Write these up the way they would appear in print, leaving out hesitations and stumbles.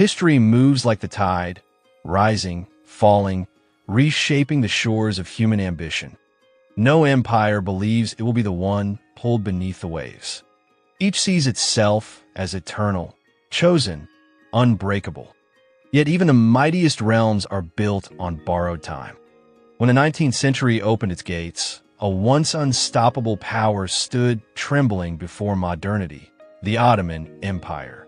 History moves like the tide, rising, falling, reshaping the shores of human ambition. No empire believes it will be the one pulled beneath the waves. Each sees itself as eternal, chosen, unbreakable. Yet even the mightiest realms are built on borrowed time. When the 19th century opened its gates, a once unstoppable power stood trembling before modernity, the Ottoman Empire.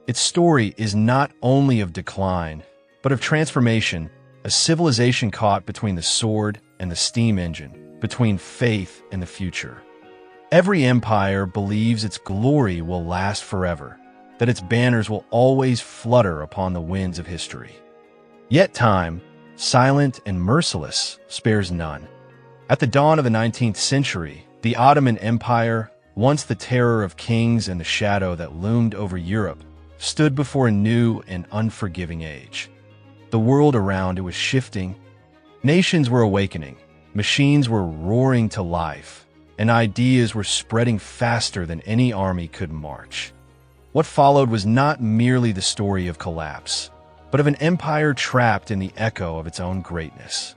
Its story is not only of decline, but of transformation, a civilization caught between the sword and the steam engine, between faith and the future. Every empire believes its glory will last forever, that its banners will always flutter upon the winds of history. Yet time, silent and merciless, spares none. At the dawn of the 19th century, the Ottoman Empire, once the terror of kings and the shadow that loomed over Europe, stood before a new and unforgiving age. The world around it was shifting. Nations were awakening, machines were roaring to life, and ideas were spreading faster than any army could march. What followed was not merely the story of collapse, but of an empire trapped in the echo of its own greatness.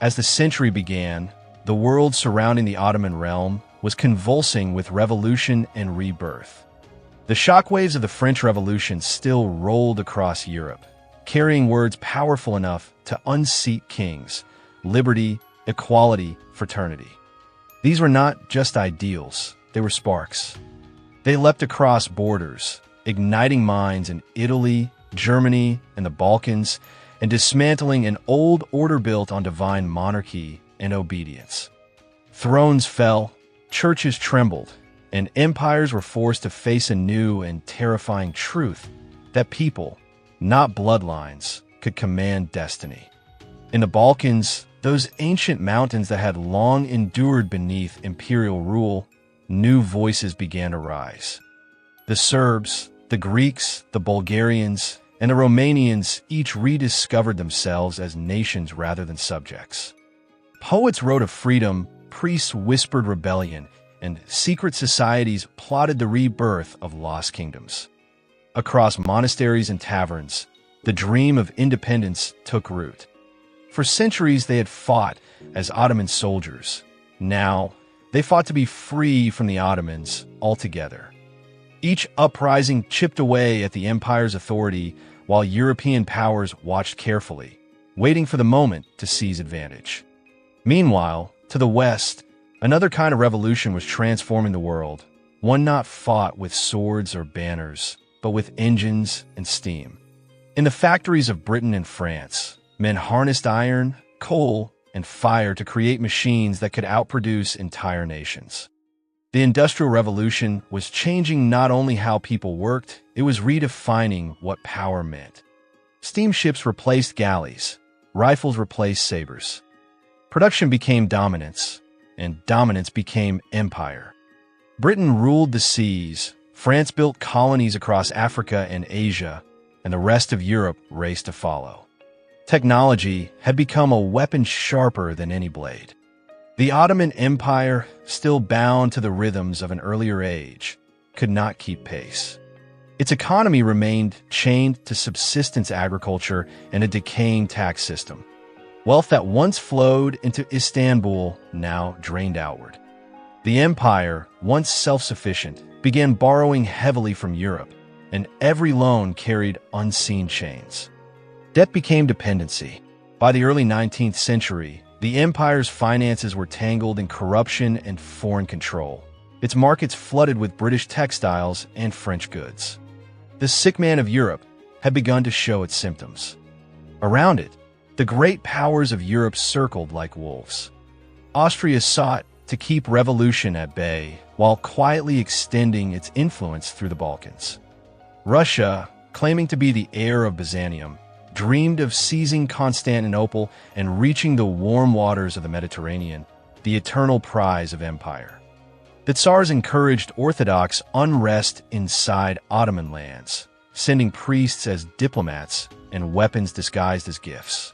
As the century began, the world surrounding the Ottoman realm was convulsing with revolution and rebirth. The shockwaves of the French Revolution still rolled across Europe, carrying words powerful enough to unseat kings: liberty, equality, fraternity. These were not just ideals, they were sparks. They leapt across borders, igniting minds in Italy, Germany, and the Balkans, and dismantling an old order built on divine monarchy and obedience. Thrones fell, churches trembled, and empires were forced to face a new and terrifying truth that people, not bloodlines, could command destiny. In the Balkans, those ancient mountains that had long endured beneath imperial rule, new voices began to rise. The Serbs, the Greeks, the Bulgarians, and the Romanians each rediscovered themselves as nations rather than subjects. Poets wrote of freedom, priests whispered rebellion, and secret societies plotted the rebirth of lost kingdoms. Across monasteries and taverns, the dream of independence took root. For centuries they had fought as Ottoman soldiers. Now, they fought to be free from the Ottomans altogether. Each uprising chipped away at the empire's authority while European powers watched carefully, waiting for the moment to seize advantage. Meanwhile, to the west, another kind of revolution was transforming the world, one not fought with swords or banners, but with engines and steam. In the factories of Britain and France, men harnessed iron, coal, and fire to create machines that could outproduce entire nations. The Industrial Revolution was changing not only how people worked, it was redefining what power meant. Steamships replaced galleys, rifles replaced sabers. Production became dominance, and dominance became empire. Britain ruled the seas, France built colonies across Africa and Asia, and the rest of Europe raced to follow. Technology had become a weapon sharper than any blade. The Ottoman Empire, still bound to the rhythms of an earlier age, could not keep pace. Its economy remained chained to subsistence agriculture and a decaying tax system. Wealth that once flowed into Istanbul now drained outward. The empire, once self-sufficient, began borrowing heavily from Europe, and every loan carried unseen chains. Debt became dependency. By the early 19th century, the empire's finances were tangled in corruption and foreign control. Its markets flooded with British textiles and French goods. The sick man of Europe had begun to show its symptoms. Around it, the great powers of Europe circled like wolves. Austria sought to keep revolution at bay while quietly extending its influence through the Balkans. Russia, claiming to be the heir of Byzantium, dreamed of seizing Constantinople and reaching the warm waters of the Mediterranean, the eternal prize of empire. The Tsars encouraged orthodox unrest inside Ottoman lands, sending priests as diplomats and weapons disguised as gifts.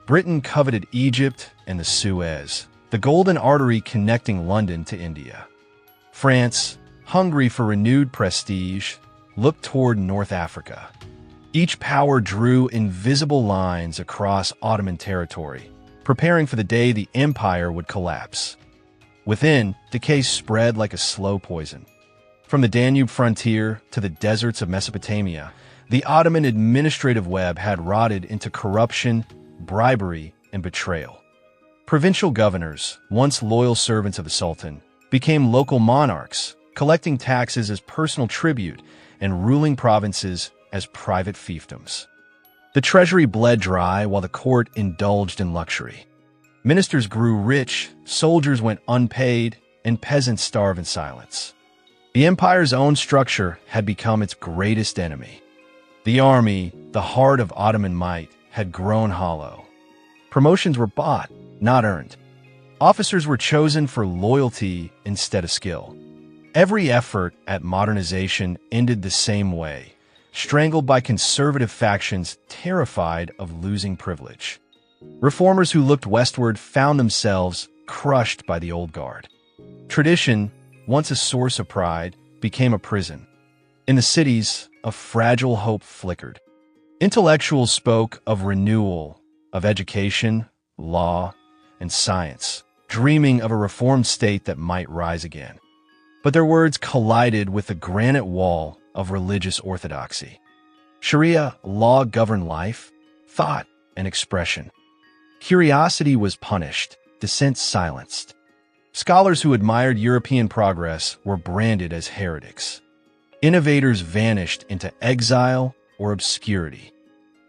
Britain coveted Egypt and the Suez, the golden artery connecting London to India. France, hungry for renewed prestige, looked toward North Africa. Each power drew invisible lines across Ottoman territory, preparing for the day the empire would collapse. Within, decay spread like a slow poison. From the Danube frontier to the deserts of Mesopotamia, the Ottoman administrative web had rotted into corruption, bribery, and betrayal. Provincial governors, once loyal servants of the Sultan, became local monarchs, collecting taxes as personal tribute and ruling provinces as private fiefdoms. The treasury bled dry while the court indulged in luxury. Ministers grew rich, soldiers went unpaid, and peasants starved in silence. The empire's own structure had become its greatest enemy. The army, the heart of Ottoman might, had grown hollow. Promotions were bought, not earned. Officers were chosen for loyalty instead of skill. Every effort at modernization ended the same way, strangled by conservative factions terrified of losing privilege. Reformers who looked westward found themselves crushed by the old guard. Tradition, once a source of pride, became a prison. In the cities, a fragile hope flickered. Intellectuals spoke of renewal, of education, law, and science, dreaming of a reformed state that might rise again. But their words collided with the granite wall of religious orthodoxy. Sharia law governed life, thought, and expression. Curiosity was punished, dissent silenced. Scholars who admired European progress were branded as heretics. Innovators vanished into exile or obscurity.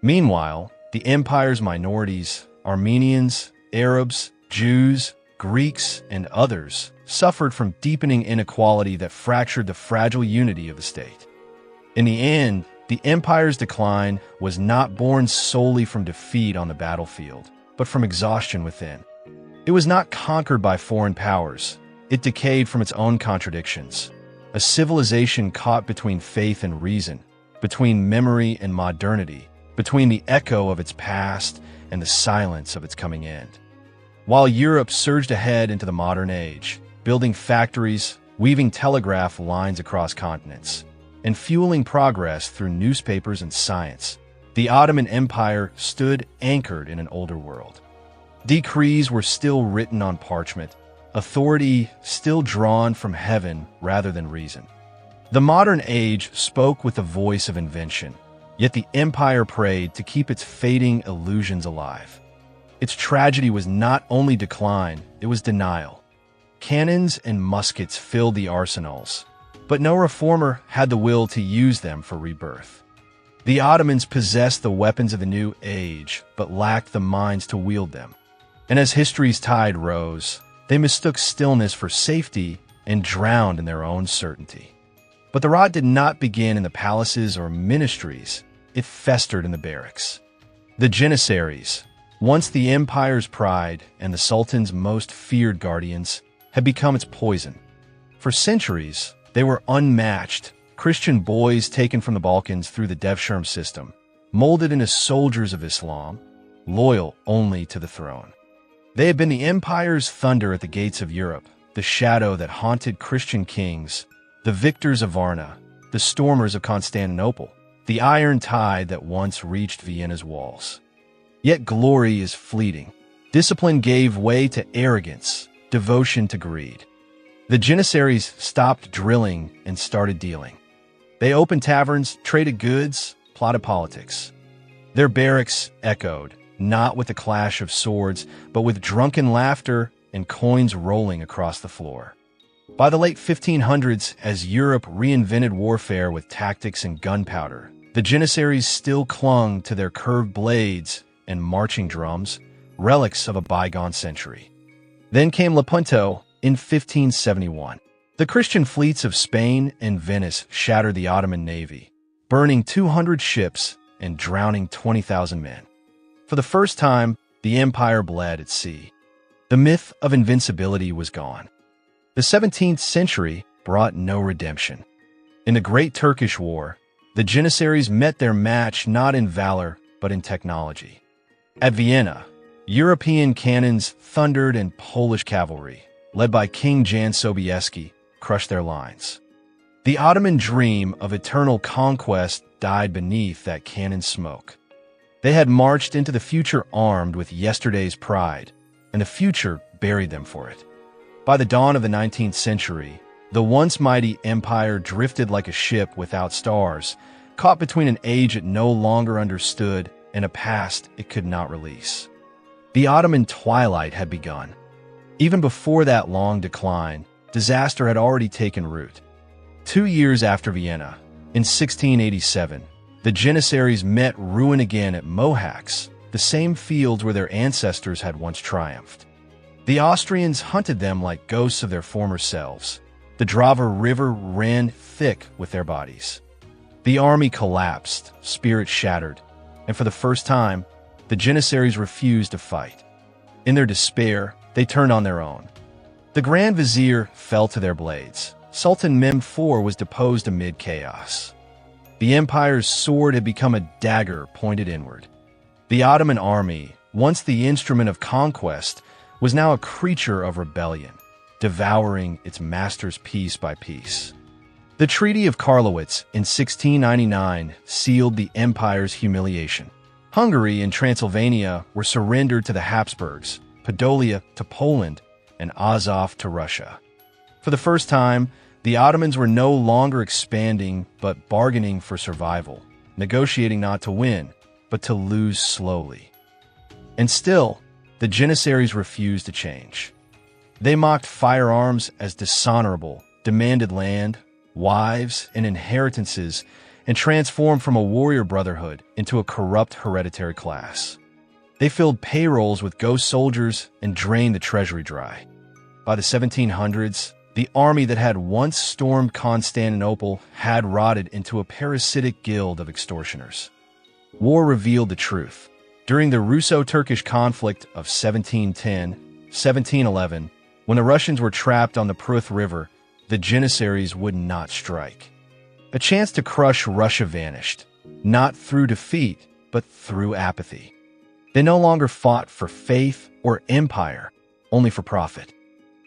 Meanwhile, the empire's minorities, Armenians, Arabs, Jews, Greeks, and others, suffered from deepening inequality that fractured the fragile unity of the state. In the end, the empire's decline was not born solely from defeat on the battlefield, but from exhaustion within. It was not conquered by foreign powers. It decayed from its own contradictions. A civilization caught between faith and reason, between memory and modernity, between the echo of its past and the silence of its coming end. While Europe surged ahead into the modern age, building factories, weaving telegraph lines across continents, and fueling progress through newspapers and science, the Ottoman Empire stood anchored in an older world. Decrees were still written on parchment, authority still drawn from heaven rather than reason. The modern age spoke with the voice of invention, yet the empire prayed to keep its fading illusions alive. Its tragedy was not only decline, it was denial. Cannons and muskets filled the arsenals, but no reformer had the will to use them for rebirth. The Ottomans possessed the weapons of the new age, but lacked the minds to wield them. And as history's tide rose, they mistook stillness for safety and drowned in their own certainty. But the rot did not begin in the palaces or ministries, it festered in the barracks. The Janissaries, once the empire's pride and the Sultan's most feared guardians, had become its poison. For centuries, they were unmatched, Christian boys taken from the Balkans through the Devshirme system, molded into soldiers of Islam, loyal only to the throne. They had been the empire's thunder at the gates of Europe, the shadow that haunted Christian kings, the victors of Varna, the stormers of Constantinople, the iron tide that once reached Vienna's walls. Yet glory is fleeting. Discipline gave way to arrogance, devotion to greed. The Janissaries stopped drilling and started dealing. They opened taverns, traded goods, plotted politics. Their barracks echoed, not with the clash of swords, but with drunken laughter and coins rolling across the floor. By the late 1500s, as Europe reinvented warfare with tactics and gunpowder, the Janissaries still clung to their curved blades and marching drums, relics of a bygone century. Then came Lepanto in 1571. The Christian fleets of Spain and Venice shattered the Ottoman navy, burning 200 ships and drowning 20,000 men. For the first time, the empire bled at sea. The myth of invincibility was gone. The 17th century brought no redemption. In the Great Turkish War, the Janissaries met their match not in valor, but in technology. At Vienna, European cannons thundered and Polish cavalry, led by King Jan Sobieski, crushed their lines. The Ottoman dream of eternal conquest died beneath that cannon smoke. They had marched into the future armed with yesterday's pride, and the future buried them for it. By the dawn of the 19th century, the once mighty empire drifted like a ship without stars, caught between an age it no longer understood and a past it could not release. The Ottoman twilight had begun. Even before that long decline, disaster had already taken root. 2 years after Vienna, in 1687, the Janissaries met ruin again at Mohacs, the same fields where their ancestors had once triumphed. The Austrians hunted them like ghosts of their former selves. The Drava River ran thick with their bodies. The army collapsed, spirits shattered, and for the first time, the Janissaries refused to fight. In their despair, they turned on their own. The Grand Vizier fell to their blades. Sultan Mahmud IV was deposed amid chaos. The empire's sword had become a dagger pointed inward. The Ottoman army, once the instrument of conquest, was now a creature of rebellion, devouring its masters piece by piece. The Treaty of Karlowitz in 1699 sealed the empire's humiliation. Hungary and Transylvania were surrendered to the Habsburgs, Podolia to Poland, and Azov to Russia. For the first time, the Ottomans were no longer expanding but bargaining for survival, negotiating not to win, but to lose slowly. And still, the Janissaries refused to change. They mocked firearms as dishonorable, demanded land, wives, and inheritances, and transformed from a warrior brotherhood into a corrupt hereditary class. They filled payrolls with ghost soldiers and drained the treasury dry. By the 1700s, the army that had once stormed Constantinople had rotted into a parasitic guild of extortioners. War revealed the truth. During the Russo-Turkish conflict of 1710-1711, when the Russians were trapped on the Pruth River, the Janissaries would not strike. A chance to crush Russia vanished, not through defeat, but through apathy. They no longer fought for faith or empire, only for profit.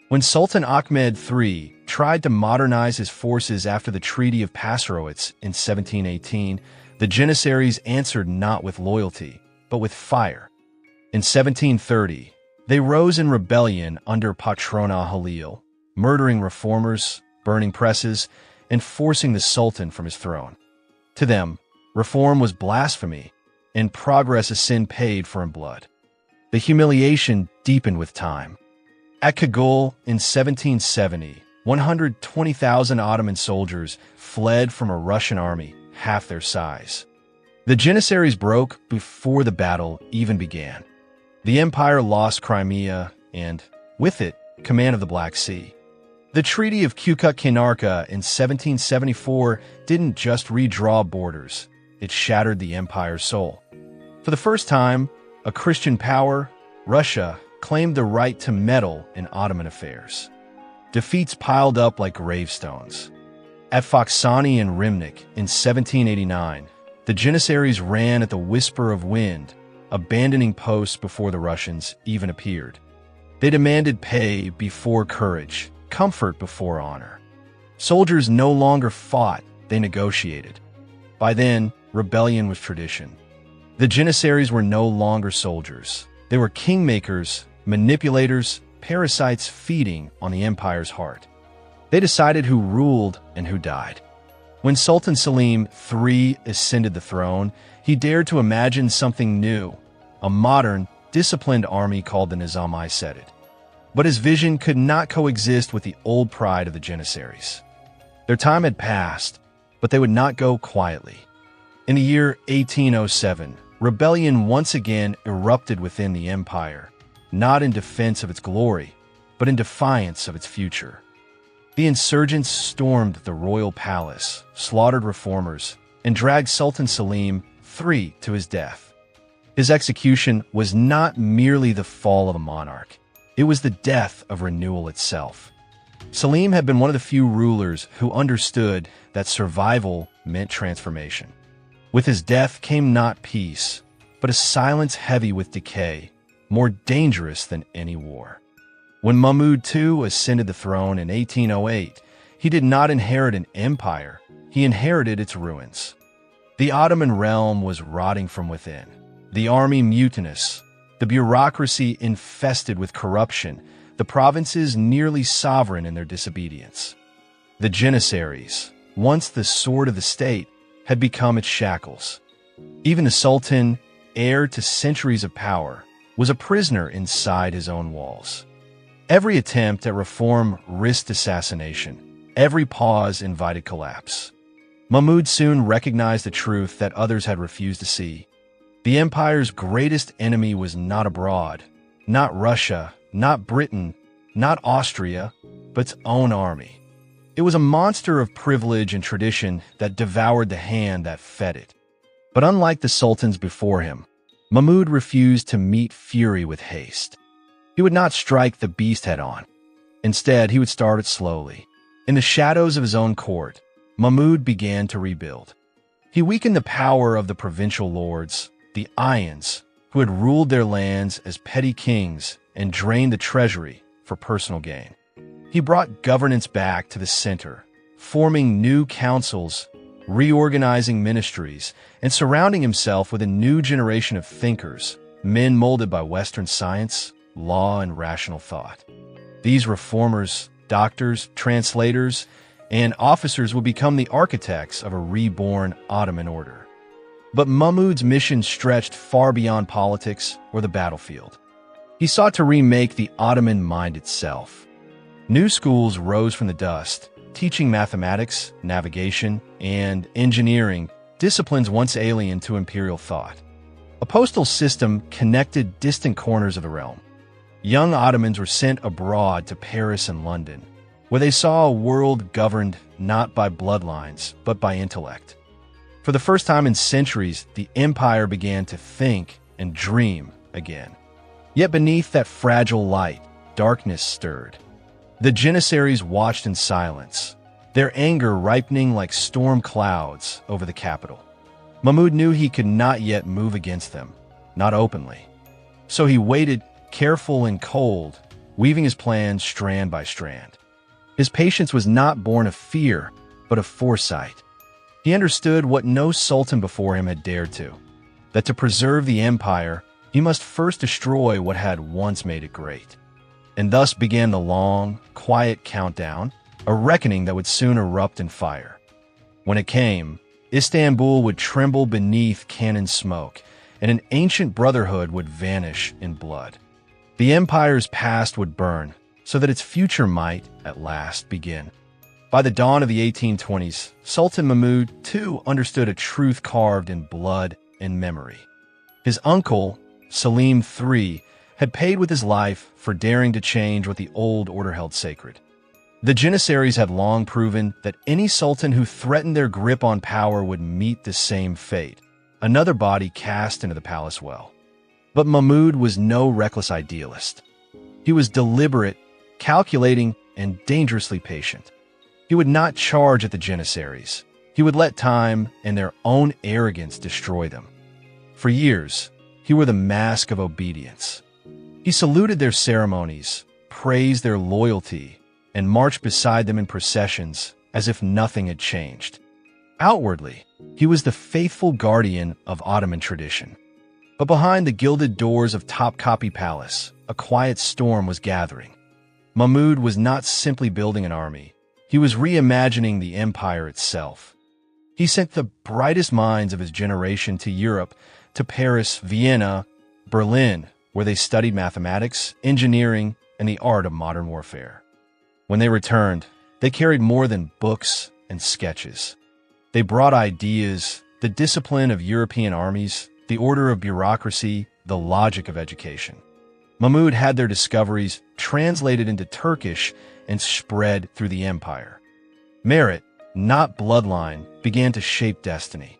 When Sultan Ahmed III tried to modernize his forces after the Treaty of Passarowitz in 1718, the Janissaries answered not with loyalty, but with fire. In 1730, they rose in rebellion under Patrona Halil, murdering reformers, burning presses, and forcing the Sultan from his throne. To them, reform was blasphemy, and progress a sin paid for in blood. The humiliation deepened with time. At Kagul in 1770, 120,000 Ottoman soldiers fled from a Russian army half their size. The Janissaries broke before the battle even began. The empire lost Crimea and, with it, command of the Black Sea. The Treaty of Kukut-Kainarka in 1774 didn't just redraw borders, it shattered the empire's soul. For the first time, a Christian power, Russia, claimed the right to meddle in Ottoman affairs. Defeats piled up like gravestones. At Foksani and Rymnik in 1789, the Janissaries ran at the whisper of wind, abandoning posts before the Russians even appeared. They demanded pay before courage, comfort before honor. Soldiers no longer fought, they negotiated. By then, rebellion was tradition. The Janissaries were no longer soldiers. They were kingmakers, manipulators, parasites feeding on the empire's heart. They decided who ruled and who died. When Sultan Selim III ascended the throne, he dared to imagine something new, a modern, disciplined army called the Nizam-i-Sedid. But his vision could not coexist with the old pride of the Janissaries. Their time had passed, but they would not go quietly. In the year 1807, rebellion once again erupted within the empire, not in defense of its glory, but in defiance of its future. The insurgents stormed the royal palace, slaughtered reformers, and dragged Sultan Selim III to his death. His execution was not merely the fall of a monarch, it was the death of renewal itself. Selim had been one of the few rulers who understood that survival meant transformation. With his death came not peace, but a silence heavy with decay, more dangerous than any war. When Mahmud II ascended the throne in 1808, He did not inherit an empire, he inherited its ruins. The Ottoman realm was rotting from within, the army mutinous, the bureaucracy infested with corruption, the provinces nearly sovereign in their disobedience. The Janissaries, once the sword of the state, had become its shackles. Even the Sultan, heir to centuries of power, was a prisoner inside his own walls. Every attempt at reform risked assassination. Every pause invited collapse. Mahmud soon recognized the truth that others had refused to see. The empire's greatest enemy was not abroad, not Russia, not Britain, not Austria, but its own army. It was a monster of privilege and tradition that devoured the hand that fed it. But unlike the sultans before him, Mahmud refused to meet fury with haste. He would not strike the beast head-on. Instead, he would start it slowly. In the shadows of his own court, Mahmud began to rebuild. He weakened the power of the provincial lords, the Ayans, who had ruled their lands as petty kings and drained the treasury for personal gain. He brought governance back to the center, forming new councils, reorganizing ministries, and surrounding himself with a new generation of thinkers, men molded by Western science, law, and rational thought. These reformers, doctors, translators, and officers would become the architects of a reborn Ottoman order. But Mahmud's mission stretched far beyond politics or the battlefield. He sought to remake the Ottoman mind itself. New schools rose from the dust, teaching mathematics, navigation, and engineering, disciplines once alien to imperial thought. A postal system connected distant corners of the realm. Young Ottomans were sent abroad to Paris and London, where they saw a world governed not by bloodlines, but by intellect. For the first time in centuries, the empire began to think and dream again. Yet beneath that fragile light, darkness stirred. The Janissaries watched in silence, their anger ripening like storm clouds over the capital. Mahmud knew he could not yet move against them, not openly. So he waited, careful and cold, weaving his plans strand by strand. His patience was not born of fear, but of foresight. He understood what no sultan before him had dared to, that to preserve the empire, he must first destroy what had once made it great. And thus began the long, quiet countdown, a reckoning that would soon erupt in fire. When it came, Istanbul would tremble beneath cannon smoke, and an ancient brotherhood would vanish in blood. The empire's past would burn, so that its future might, at last, begin. By the dawn of the 1820s, Sultan Mahmud II understood a truth carved in blood and memory. His uncle, Selim III, had paid with his life for daring to change what the old order held sacred. The Janissaries had long proven that any sultan who threatened their grip on power would meet the same fate, another body cast into the palace well. But Mahmud was no reckless idealist. He was deliberate, calculating, and dangerously patient. He would not charge at the Janissaries. He would let time and their own arrogance destroy them. For years, he wore the mask of obedience. He saluted their ceremonies, praised their loyalty, and marched beside them in processions as if nothing had changed. Outwardly, he was the faithful guardian of Ottoman tradition. But behind the gilded doors of Topkapi Palace, a quiet storm was gathering. Mahmud was not simply building an army. He was reimagining the empire itself. He sent the brightest minds of his generation to Europe, to Paris, Vienna, Berlin, where they studied mathematics, engineering, and the art of modern warfare. When they returned, they carried more than books and sketches. They brought ideas, the discipline of European armies, the order of bureaucracy, the logic of education. Mahmud had their discoveries translated into Turkish and spread through the empire. Merit, not bloodline, began to shape destiny.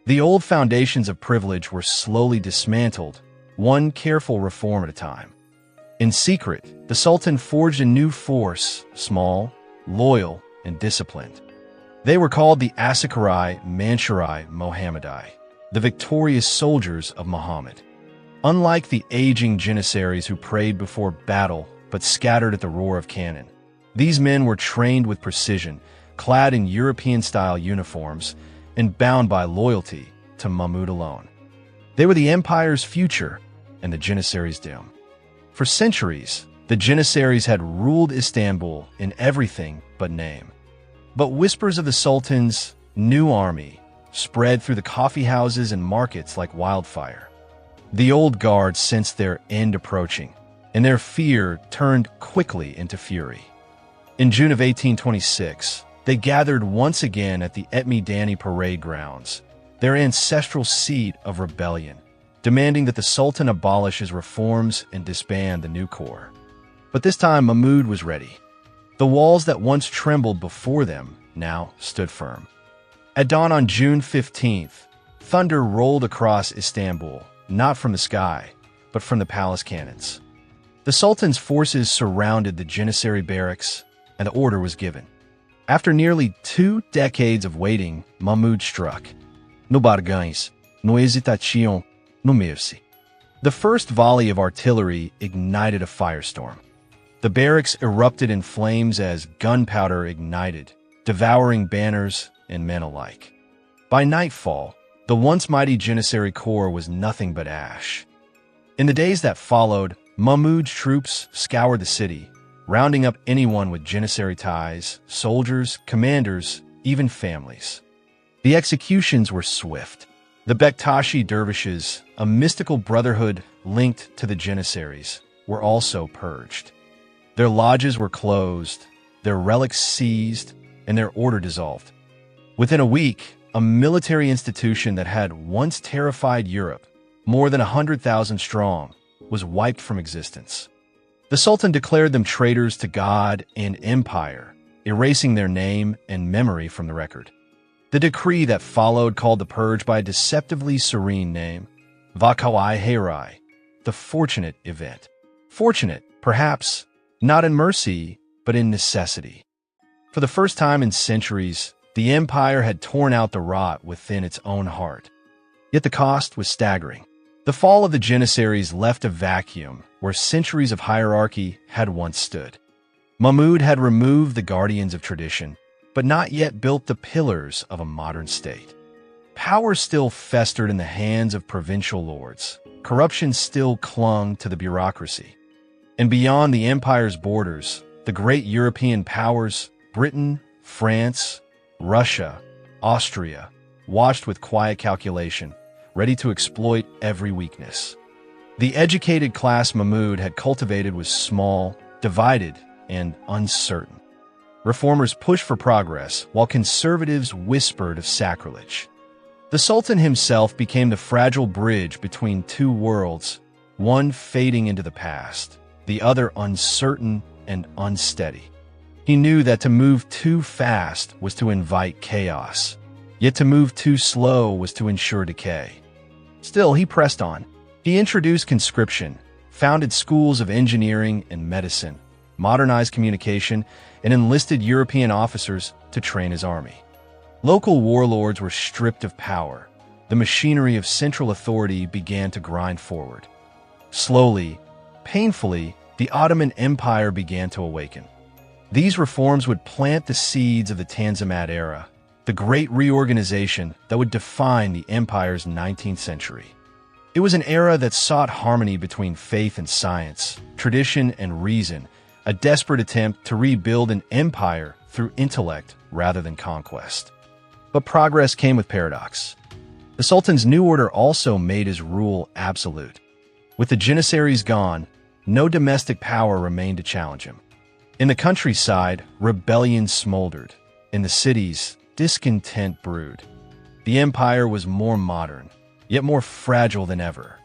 The old foundations of privilege were slowly dismantled, one careful reform at a time. In secret, the Sultan forged a new force, small, loyal, and disciplined. They were called the Asakarai-Mansurai Mohammadi, the victorious soldiers of Muhammad. Unlike the aging Janissaries who prayed before battle but scattered at the roar of cannon, These men were trained with precision, clad in European-style uniforms, and bound by loyalty to Mahmud alone. They were the empire's future and the Janissaries' doom. For centuries, the Janissaries had ruled Istanbul in everything but name. But whispers of the Sultan's new army spread through the coffeehouses and markets like wildfire. The old guard sensed their end approaching, and their fear turned quickly into fury. In June of 1826, they gathered once again at the Etmi parade grounds, their ancestral seat of rebellion, demanding that the Sultan abolish his reforms and disband the new corps. But this time Mahmud was ready. The walls that once trembled before them now stood firm. At dawn on June 15th, thunder rolled across Istanbul, not from the sky, but from the palace cannons. The Sultan's forces surrounded the Janissary barracks, and the order was given. After nearly 2 decades of waiting, Mahmud struck. No bargães, no hesitação, no mercy. The first volley of artillery ignited a firestorm. The barracks erupted in flames as gunpowder ignited, devouring banners and men alike. By nightfall, the once mighty Janissary corps was nothing but ash. In the days that followed, Mahmud's troops scoured the city, rounding up anyone with Janissary ties, soldiers, commanders, even families. The executions were swift. The Bektashi dervishes, a mystical brotherhood linked to the Janissaries, were also purged. Their lodges were closed, their relics seized, and their order dissolved. Within a week, a military institution that had once terrified Europe, more than 100,000 strong, was wiped from existence. The Sultan declared them traitors to God and empire, erasing their name and memory from the record. The decree that followed called the purge by a deceptively serene name, Vakawai Herai, the fortunate event. Fortunate, perhaps, not in mercy, but in necessity. For the first time in centuries, the empire had torn out the rot within its own heart. Yet the cost was staggering. The fall of the Janissaries left a vacuum where centuries of hierarchy had once stood. Mahmud had removed the guardians of tradition, but not yet built the pillars of a modern state. Power still festered in the hands of provincial lords. Corruption still clung to the bureaucracy. And beyond the empire's borders, the great European powers, Britain, France, Russia, Austria, watched with quiet calculation, ready to exploit every weakness. The educated class Mahmud had cultivated was small, divided, and uncertain. Reformers pushed for progress, while conservatives whispered of sacrilege. The Sultan himself became the fragile bridge between two worlds, one fading into the past, the other uncertain and unsteady. He knew that to move too fast was to invite chaos, yet to move too slow was to ensure decay. Still, he pressed on. He introduced conscription, founded schools of engineering and medicine, modernized communication, and enlisted European officers to train his army. Local warlords were stripped of power. The machinery of central authority began to grind forward. Slowly, painfully, the Ottoman Empire began to awaken. These reforms would plant the seeds of the Tanzimat Era, the great reorganization that would define the empire's 19th century. It was an era that sought harmony between faith and science, tradition and reason, a desperate attempt to rebuild an empire through intellect rather than conquest. But progress came with paradox. The Sultan's new order also made his rule absolute. With the Janissaries gone, no domestic power remained to challenge him. In the countryside, rebellion smoldered. In the cities, discontent brewed. The empire was more modern, yet more fragile than ever.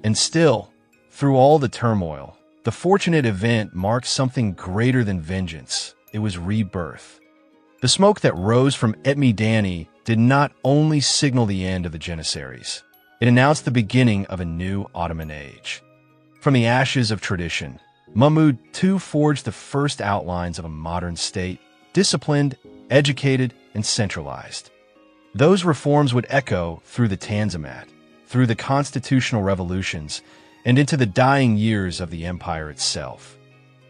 And still, through all the turmoil, the fortunate event marked something greater than vengeance. It was rebirth. The smoke that rose from Etmi did not only signal the end of the Janissaries. It announced the beginning of a new Ottoman age. From the ashes of tradition, Mahmud II forged the first outlines of a modern state, disciplined, educated, and centralized. Those reforms would echo through the Tanzimat, through the constitutional revolutions, and into the dying years of the empire itself.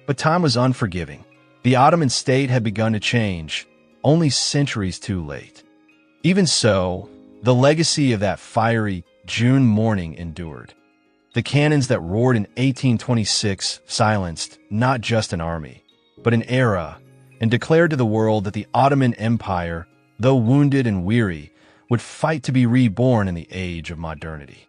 But time was unforgiving. The Ottoman state had begun to change, only centuries too late. Even so, the legacy of that fiery June morning endured. The cannons that roared in 1826 silenced not just an army, but an era, and declared to the world that the Ottoman Empire, though wounded and weary, would fight to be reborn in the age of modernity.